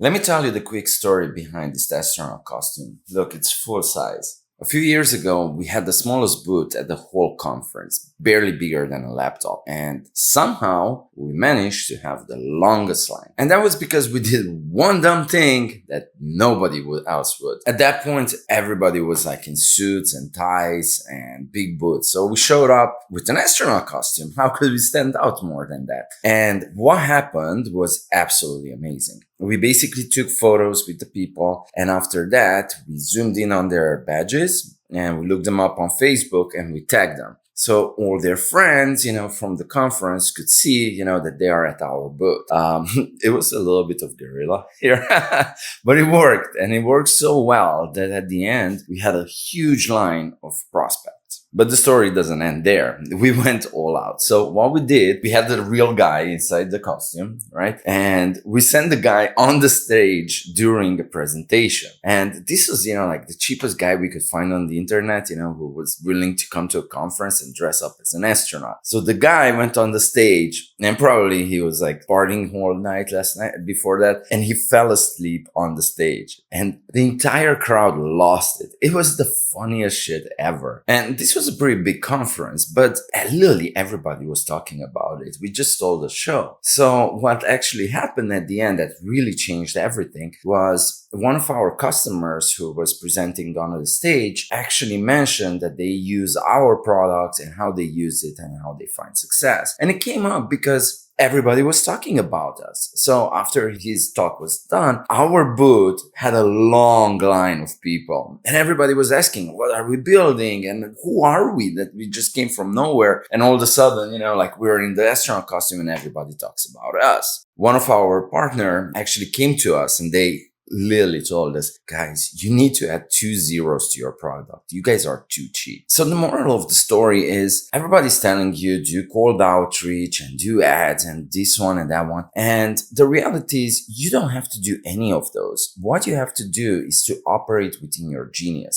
Let me tell you the quick story behind this astronaut costume. Look, it's full size. A few years ago, we had the smallest booth at the whole conference, barely bigger than a laptop, and somehow we managed to have the longest line. And that was because we did one dumb thing that else would. At that point, everybody was like in suits and ties and big boots, so we showed up with an astronaut costume. How could we stand out more than that? And what happened was absolutely amazing. We basically took photos with the people, and after that, we zoomed in on their badges and we looked them up on Facebook and we tagged them. So all their friends, from the conference could see, that they are at our booth. It was a little bit of guerrilla here, but it worked, and it worked so well that at the end, we had a huge line of prospects. But the story doesn't end there. We went all out. So what we did, we had the real guy inside the costume, right? And we sent the guy on the stage during a presentation. And this was, like the cheapest guy we could find on the internet, who was willing to come to a conference and dress up as an astronaut. So the guy went on the stage, and probably he was like partying all night last night before that, and he fell asleep on the stage. And the entire crowd lost it. It was the funniest shit ever. And this was a pretty big conference, but literally everybody was talking about it. We just stole the show. So what actually happened at the end that really changed everything was one of our customers who was presenting on the stage actually mentioned that they use our product and how they use it and how they find success. And it came up because everybody was talking about us. So after his talk was done, our booth had a long line of people, and everybody was asking, what are we building? And who are we that we just came from nowhere? And all of a sudden, like we're in the astronaut costume and everybody talks about us. One of our partner actually came to us and they literally told us, guys, you need to add 2 zeros to your product. You guys are too cheap. So the moral of the story is everybody's telling you do cold outreach and do ads and this one and that one. And the reality is you don't have to do any of those. What you have to do is to operate within your genius.